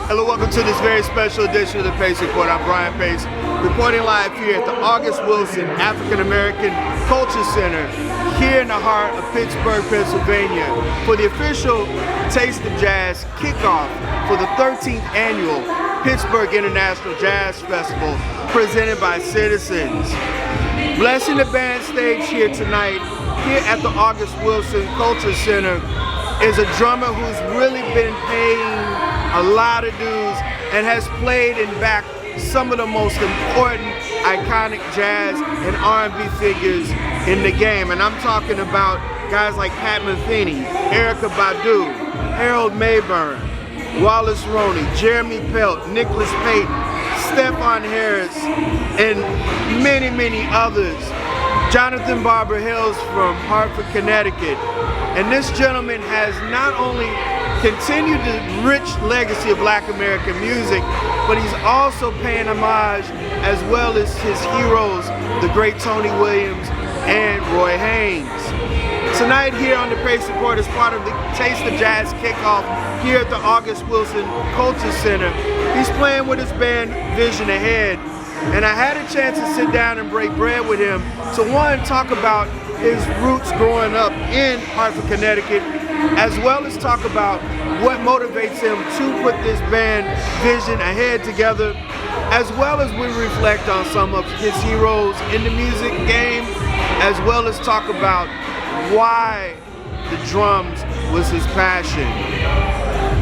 Hello, welcome to this very special edition of the Pace Report. I'm Brian Pace, reporting live here at the August Wilson African American Culture Center here in the heart of Pittsburgh, Pennsylvania for the official Taste of Jazz kickoff for the 13th annual Pittsburgh International Jazz Festival presented by Citizens. Blessing the band stage here tonight, here at the August Wilson Culture Center, is a drummer who's really been paying a lot of dues and has played and backed some of the most important iconic jazz and R&B figures in the game. And I'm talking about guys like Pat Metheny, Erykah Badu, Mabern, Wallace Roney, Jeremy Pelt, Nicholas Payton, Stefon Harris, and many, many others. Jonathan Barber hails from Hartford, Connecticut. And this gentleman has not only continued the rich legacy of Black American music, but he's also paying homage as well as his heroes, the great Tony Williams and Roy Haynes. Tonight here on the Pace Report as part of the Taste of Jazz kickoff here at the August Wilson Culture Center, he's playing with his band Vision Ahead. And I had a chance to sit down and break bread with him to one, talk about his roots growing up in Hartford, Connecticut, as well as talk about what motivates him to put this band Vision Ahead together, as well as we reflect on some of his heroes in the music game, as well as talk about why the drums was his passion.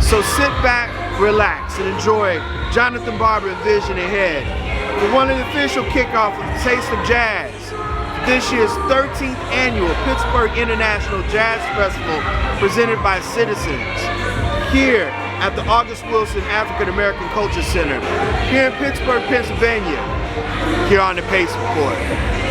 So sit back, relax, and enjoy Jonathan Barber and Vision Ahead for one of the official kickoff of the Taste of Jazz, this year's 13th annual Pittsburgh International Jazz Festival presented by Citizens here at the August Wilson African American Culture Center here in Pittsburgh, Pennsylvania, here on the Pace Report.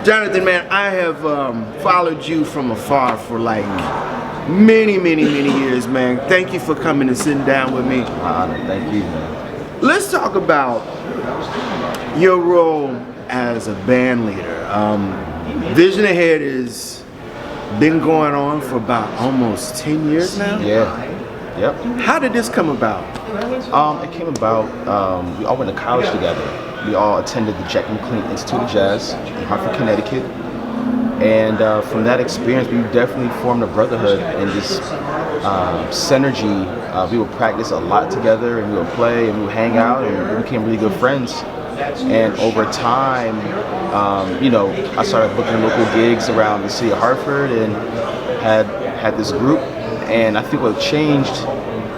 Jonathan, man, I have followed you from afar for like many years, man. Thank you for coming and sitting down with me. Thank you, man. Let's talk about your role as a band leader. Vision Ahead has been going on for about almost 10 years now. Yeah. Yep. How did this come about? It came about, we all went to college together. We all attended the Rene McClean Institute of Jazz in Hartford, Connecticut. And from that experience, we definitely formed a brotherhood and this synergy. We would practice a lot together, and we would play, and we would hang out, and we became really good friends. And over time, you know, I started booking local gigs around the city of Hartford, and had this group. And I think what changed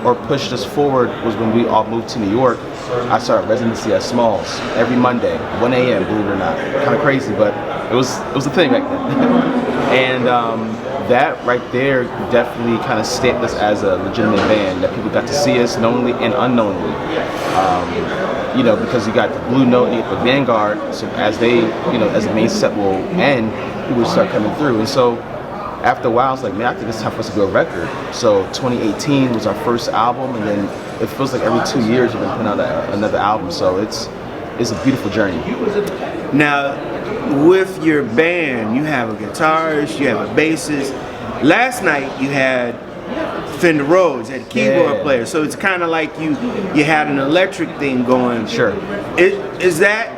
or pushed us forward was when we all moved to New York. I started residency at Smalls every Monday, 1 a.m. Believe it or not, kind of crazy, but it was a thing back then. And that right there definitely kind of stamped us as a legitimate band, that people got to see us knowingly and unknowingly. You know, because you got the Blue Note and you get the Vanguard, so as they, you know, as the main set will end, people would start coming through. And so after a while, I was like, man, I think it's time for us to do a record. So 2018 was our first album, and then it feels like every 2 years we're gonna put out another album. So it's a beautiful journey. Now, with your band, you have a guitarist, you have a bassist. Last night you had Fender Rhodes, had a keyboard player. So it's kind of like you had an electric thing going. Sure. Is that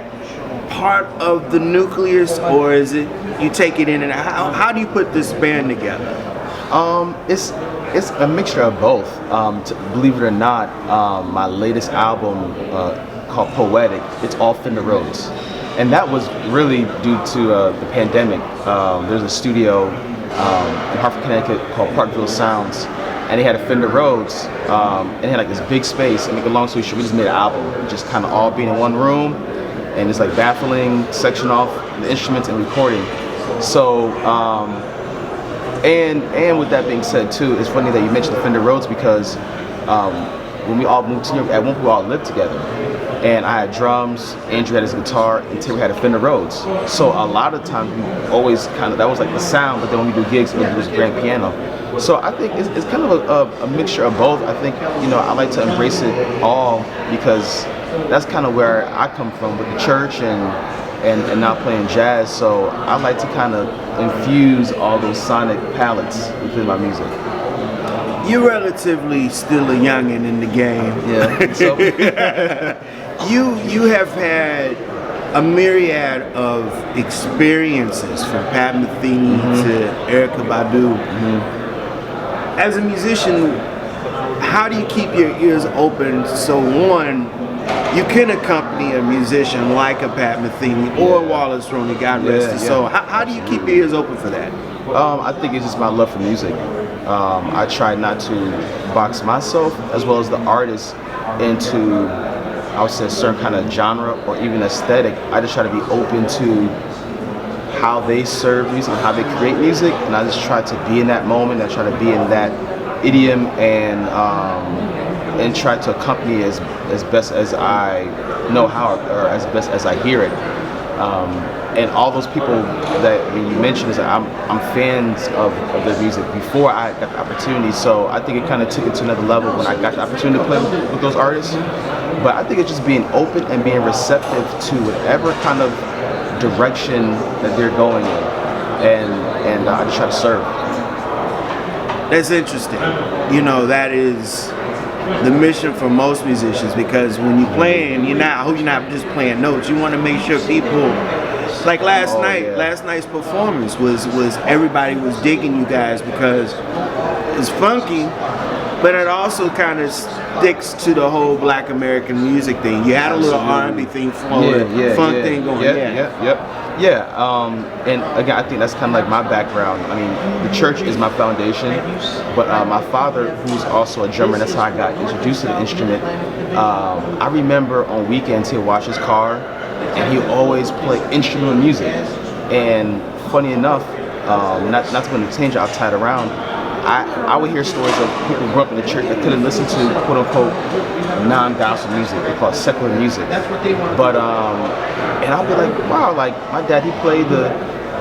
part of the nucleus, or is it you take it in and out? How do you put this band together? It's a mixture of both. Believe it or not, my latest album called Poetic, it's all Fender Rhodes. And that was really due to the pandemic. There's a studio in Hartford, Connecticut called Parkville Sounds, and they had a Fender Rhodes, and they had like this big space. And to make a long story short, we just made an album, just kind of all being in one room, and it's like baffling, section off the instruments and recording. So, and with that being said too, it's funny that you mentioned the Fender Rhodes, because when we all moved to New York, at one point we all lived together. And I had drums, Andrew had his guitar, and Terry had a Fender Rhodes. So a lot of times we always kind of, that was like the sound, but then when we do gigs, it was grand piano. So I think it's kind of a mixture of both. I think, you know, I like to embrace it all, because that's kind of where I come from with the church and now playing jazz. So I like to kind of infuse all those sonic palettes within my music. You're relatively still a youngin' in the game. Yeah. So. You have had a myriad of experiences, from Pat Metheny to Erykah Badu. As a musician, how do you keep your ears open so, one, you can accompany a musician like a Pat Metheny or Wallace Roney, God rest his soul. How do you keep your ears open for that? I think it's just my love for music. I try not to box myself as well as the artist into, I would say, a certain kind of genre or even aesthetic. I just try to be open to how they serve music, how they create music, and I just try to be in that moment. I try to be in that idiom and try to accompany as best as I know how, or as best as I hear it. And all those people that you mentioned, is that I'm fans of their music before I got the opportunity. So I think it kind of took it to another level when I got the opportunity to play with those artists. But I think it's just being open and being receptive to whatever kind of direction that they're going in, and I just try to serve. That's interesting. You know, that is the mission for most musicians, because when you're playing, you're not just playing notes. You want to make sure people, like last night's performance was everybody was digging you guys, because it's funky, but it also kind of sticks to the whole Black American music thing. You had a little R&B thing flowing, funk thing going. And again, I think that's kind of like my background. I mean, the church is my foundation, but my father, who's also a drummer, that's how I got introduced to the instrument. I remember on weekends he'd wash his car, and he always play instrumental music. And funny enough, not to put a tangent, I'll tie it around. I would hear stories of people who grew up in the church that couldn't listen to quote unquote non-gospel music. They call it secular music. But and I'll be like, wow, like my dad, he played the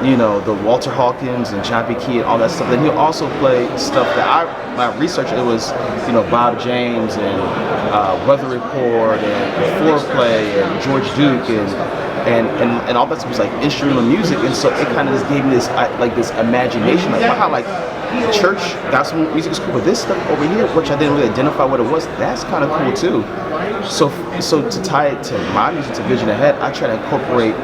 you know, the Walter Hawkins and John B. Key and all that stuff. Then he'll also play stuff that when I researched, it was, you know, Bob James and Weather Report and Foreplay and George Duke and all that stuff was like instrumental music. And so it kind of just gave me this like this imagination, like wow, like church got some music school, but this stuff over here, which I didn't really identify what it was, that's kind of cool too. So to tie it to my music, to Vision Ahead, I try to incorporate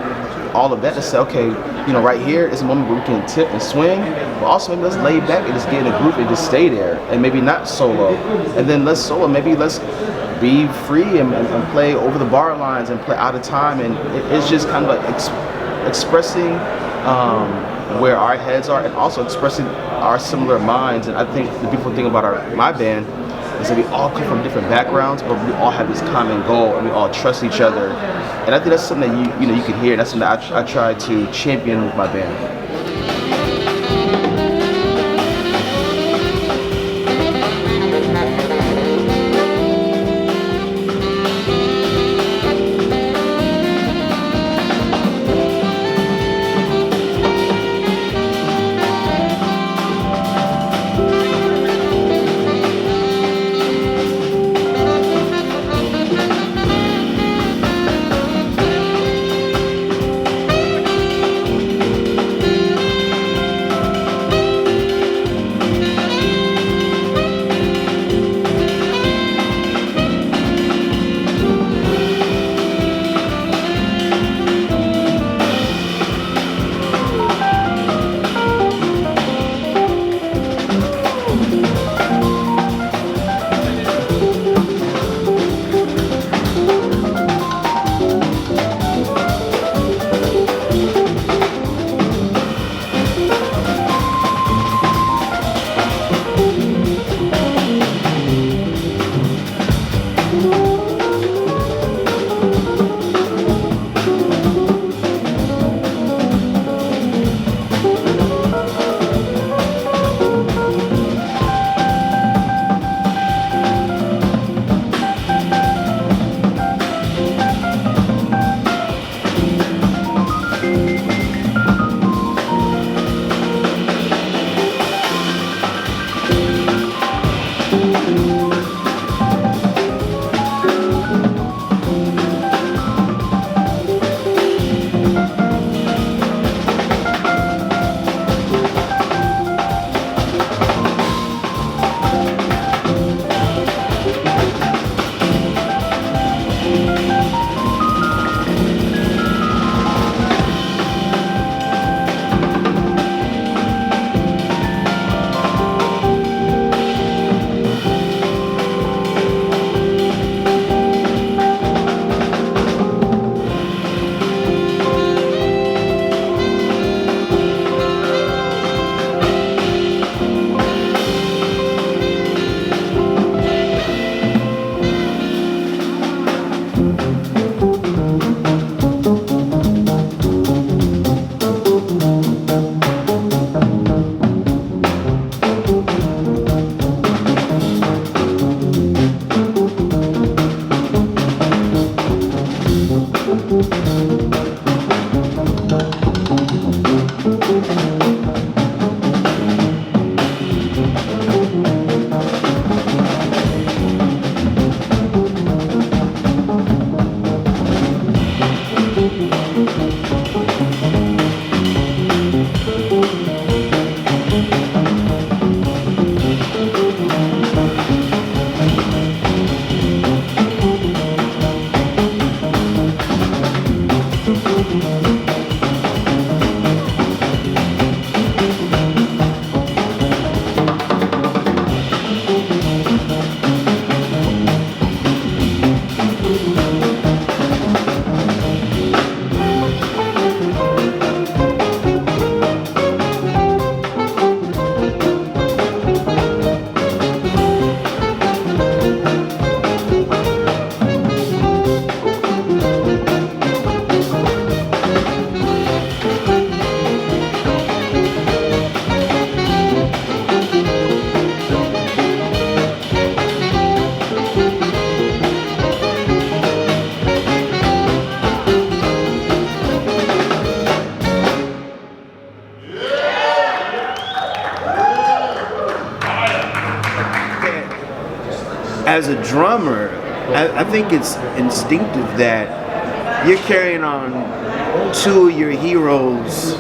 all of that to say, okay, you know, right here is a moment where we can tip and swing, but also maybe let's lay back and just get in a group and just stay there, and maybe not solo, and then let's be free and play over the bar lines and play out of time, and it's just kind of like expressing where our heads are and also expressing our similar minds. And I think the beautiful thing about my band is that we all come from different backgrounds, but we all have this common goal and we all trust each other. And I think that's something that you can hear. That's something that I try to champion with my band. as a drummer, I think it's instinctive that you're carrying on two of your heroes.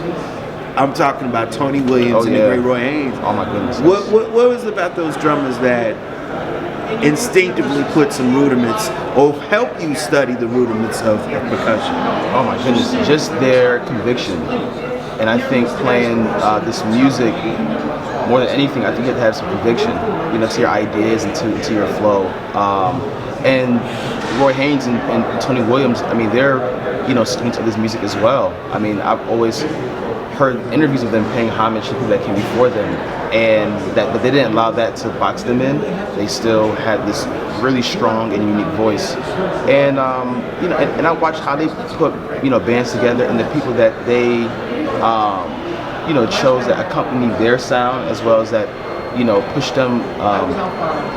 I'm talking about Tony Williams and the great Roy Haynes. Oh my goodness. What was it about those drummers that instinctively put some rudiments or help you study the rudiments of percussion? Oh my goodness, just their conviction. And I think playing this music, more than anything, I think you have to have some conviction, you know, to your ideas and to your flow. And Roy Haynes and Tony Williams, I mean, they're, you know, students of this music as well. I mean, I've always heard interviews of them paying homage to people that came before them, but they didn't allow that to box them in. They still had this really strong and unique voice. And you know, and I watched how they put, you know, bands together and the people that they you know, chose that accompany their sound as well as that, you know, push them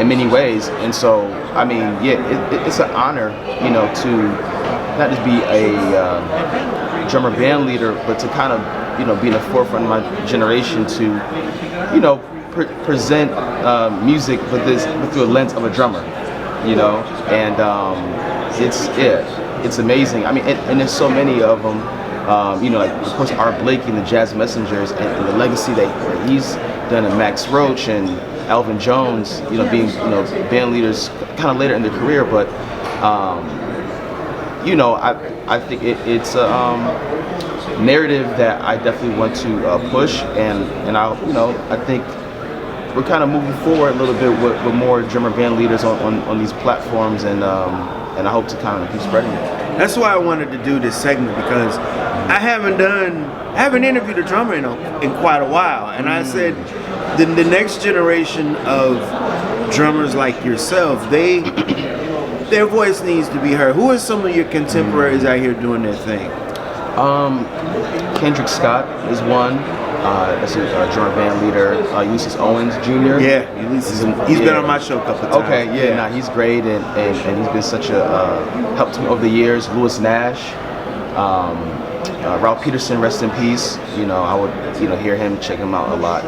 in many ways. And so, I mean, yeah, it's an honor, you know, to not just be a drummer band leader, but to kind of, you know, be in the forefront of my generation to, you know, present music with through a lens of a drummer, you know, and it's amazing. I mean, and there's so many of them. You know, like of course Art Blakey and the Jazz Messengers, and the legacy that he's done, and Max Roach and Alvin Jones, you know, being, you know, band leaders kind of later in their career, but you know, I think it's a narrative that I definitely want to push, and I, you know, I think we're kind of moving forward a little bit with more drummer band leaders on these platforms, and I hope to kind of keep spreading it. That's why I wanted to do this segment, because I haven't interviewed a drummer in quite a while, and I said the next generation of drummers like yourself, their voice needs to be heard. Who are some of your contemporaries out here doing their thing? Kendrick Scott is one. That's a drummer band leader. Ulysses Owens Jr. Yeah, Ulysses. He's been on my show a couple of times. Okay, yeah, nah, he's great, and he's been such a help to me over the years. Lewis Nash, Ralph Peterson, rest in peace. You know, I would, you know, hear him, check him out a lot.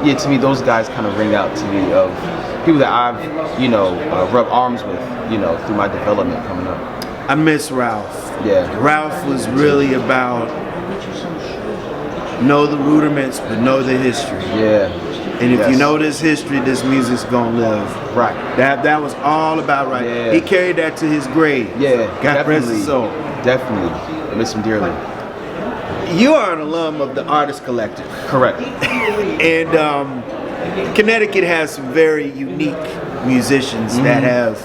Yeah, to me, those guys kind of ring out to me of people that I've, you know, rubbed arms with, you know, through my development coming up. I miss Ralph. Yeah. Ralph was really about know the rudiments, but know the history. Yeah. And if you know this history, this music's gonna live. Right. That was all about right. Yeah. He carried that to his grave. Yeah. God rest his soul. Definitely. I miss him dearly. You are an alum of the Artist Collective. Correct. And Connecticut has some very unique musicians that have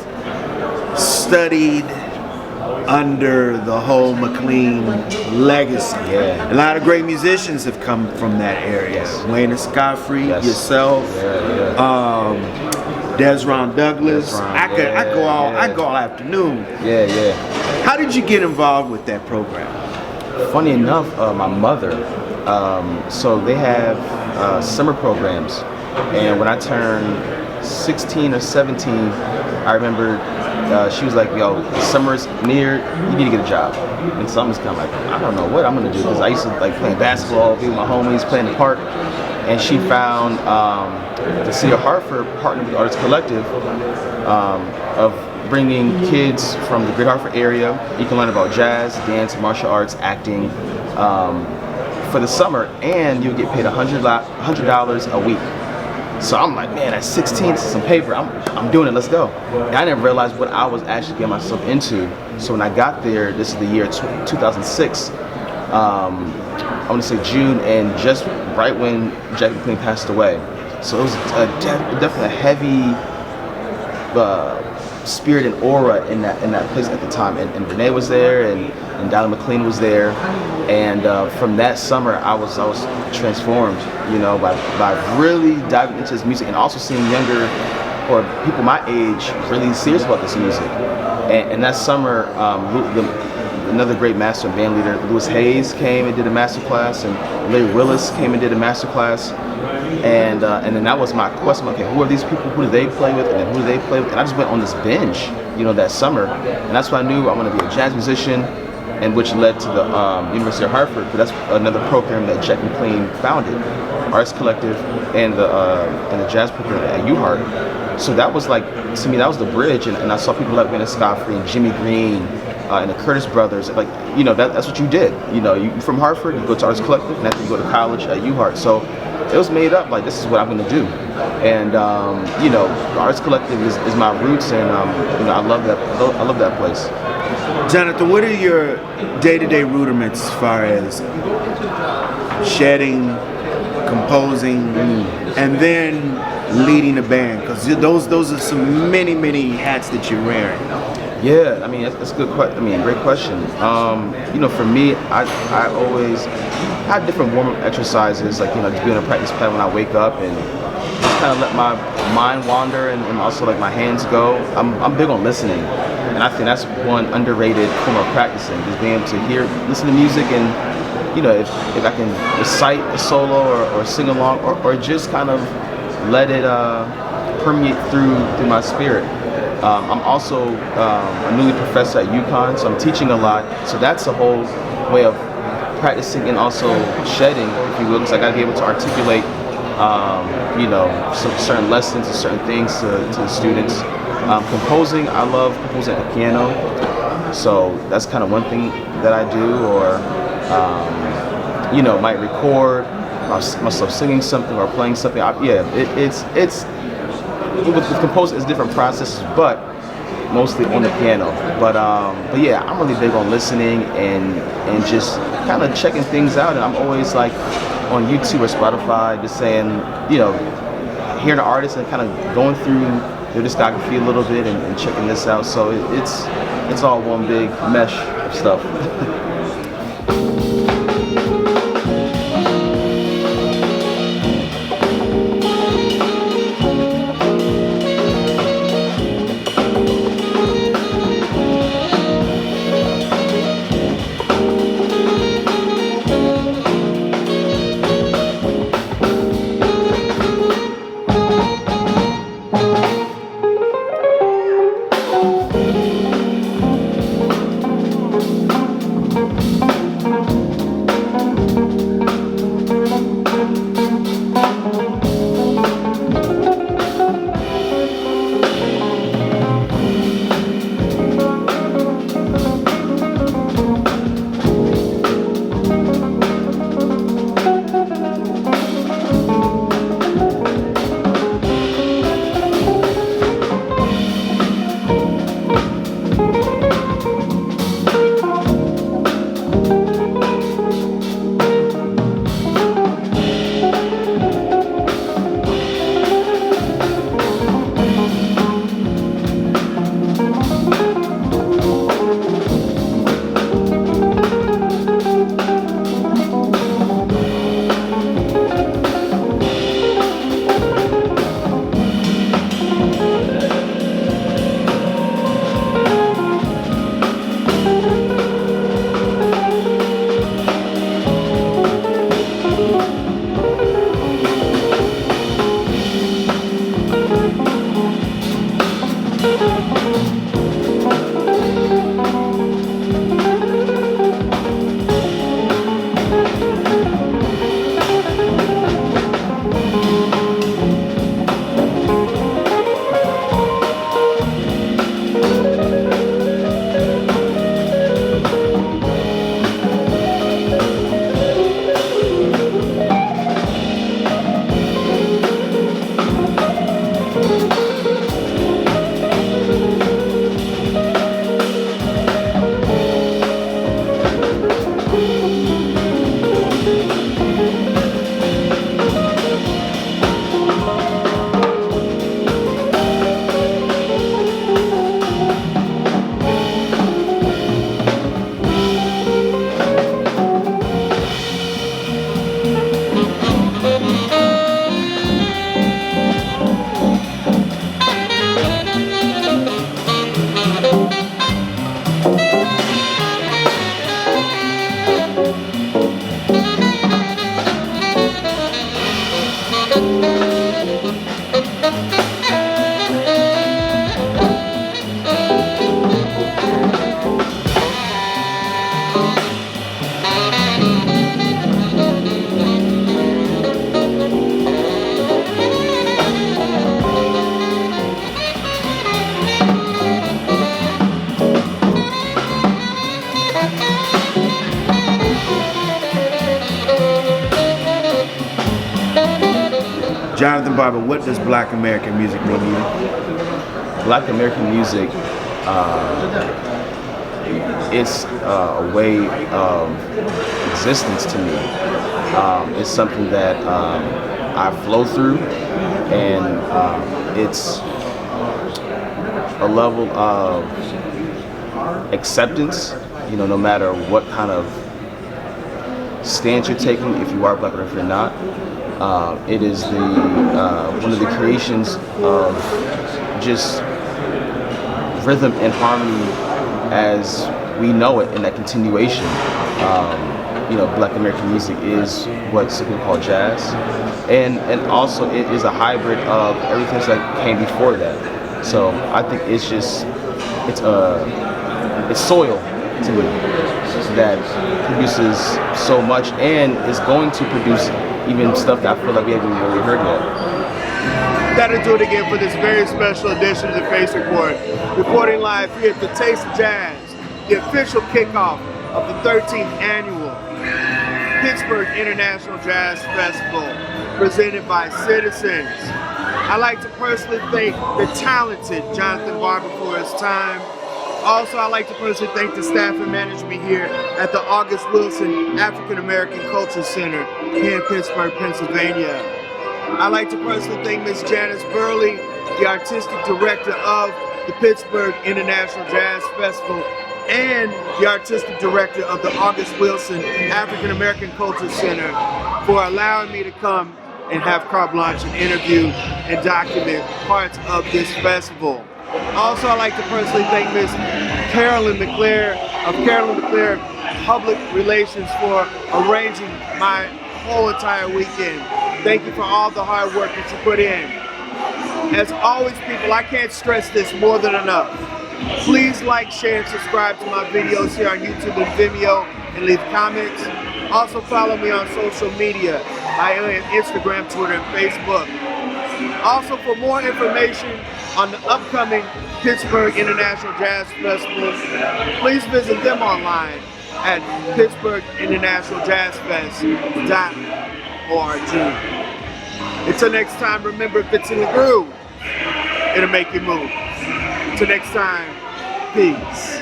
studied under the whole McClean legacy. Yeah. A lot of great musicians have come from that area. Yes. Wayne Escoffery, Yes. yourself, Desron Douglas. I go all afternoon. Yeah, yeah. How did you get involved with that program? Funny enough, my mother, so they have summer programs, and when I turned 16 or 17, I remember she was like, yo, summer's near, you need to get a job. And so I'm just kind of like, I don't know what I'm gonna do, because I used to like playing basketball, be with my homies, playing in the park, and she found the City of Hartford partnered with the Artist Collective of bringing kids from the Great Hartford area. You can learn about jazz, dance, martial arts, acting for the summer, and you'll get paid $100 a week. So I'm like, man, at 16, some paper, I'm doing it, let's go. And I didn't realize what I was actually getting myself into. So when I got there, this is the year 2006, I want to say June, and just right when Jack McClean passed away. So it was definitely a heavy spirit and aura in that place at the time. And Rene was there, and Nat McClean was there, and from that summer I was transformed, you know, by really diving into this music, and also seeing younger or people my age really serious about this music. And that summer, another great master and band leader, Louis Hayes, came and did a master class, and Larry Willis came and did a master class. And then that was my question, okay, who are these people, who do they play with, and then who do they play with? And I just went on this binge, you know, that summer, and that's when I knew I'm going to be a jazz musician, and which led to the University of Hartford, but that's another program that Jack McClean founded, Artist Collective, and the jazz program at UHart. So that was like, to me, that was the bridge. And I saw people like Wayne Scoffrey and Jimmy Green and the Curtis brothers. Like, that's what you did. You from Hartford, you go to Arts Collective, and after you go to college at UHart. So it was made up like, this is what I'm going to do. And the Arts Collective is my roots, and I love that place. Jonathan, what are your day-to-day rudiments as far as shedding, composing, and then leading a band? Because those are some many hats that you're wearing. Yeah, I mean, that's a good question. I mean, great question. For me, I always have different warm-up exercises, like, just being a practice pad when I wake up and just kind of let my mind wander and also like my hands go. I'm big on listening, and I think that's one underrated form of practicing, just being able to listen to music, and if I can recite a solo or sing along or just kind of let it permeate through my spirit. I'm also a newly professor at UConn, so I'm teaching a lot. So that's a whole way of practicing and also shedding, if you will, because I got to be able to articulate, some certain lessons and certain things to the students. Composing, I love composing at the piano, so that's kind of one thing that I do, or might record myself singing something or playing something. It's with composing, it's different processes, but mostly on the piano. But yeah, I'm really big on listening and just kind of checking things out. And I'm always like on YouTube or Spotify, just saying, hearing the artist and kind of going through their discography a little bit and checking this out. So it's all one big mesh of stuff. Jonathan Barber, what does Black American music mean to you? Black American music, it's a way of existence to me. It's something that I flow through, and it's a level of acceptance, you know, no matter what kind of stance you're taking, if you are Black or if you're not. It is one of the creations of just rhythm and harmony as we know it, in that continuation. You know, Black American music is what some people call jazz, and also it is a hybrid of everything that came before that. So I think it's just it's soil to me that produces so much, and is going to produce even stuff that I feel like we haven't really heard yet. That'll do it again for this very special edition of the Face Report. Reporting live here at the Taste of Jazz, the official kickoff of the 13th annual Pittsburgh International Jazz Festival, presented by Citizens. I'd like to personally thank the talented Jonathan Barber for his time. Also, I'd like to personally thank the staff and management here at the August Wilson African American Culture Center here in Pittsburgh, Pennsylvania. I'd like to personally thank Ms. Janice Burley, the artistic director of the Pittsburgh International Jazz Festival and the artistic director of the August Wilson African American Culture Center, for allowing me to come and have carte blanche and interview and document parts of this festival. Also, I'd like to personally thank Ms. Carolyn McClear of Carolyn McClear Public Relations for arranging my whole entire weekend. Thank you for all the hard work that you put in. As always, people, I can't stress this more than enough. Please like, share, and subscribe to my videos here on YouTube and Vimeo, and leave comments. Also follow me on social media. I am on Instagram, Twitter, and Facebook. Also, for more information on the upcoming Pittsburgh International Jazz Festival, please visit them online at pittsburghinternationaljazzfest.org. Until next time, remember, if it's in the groove, it'll make you move. Until next time, peace.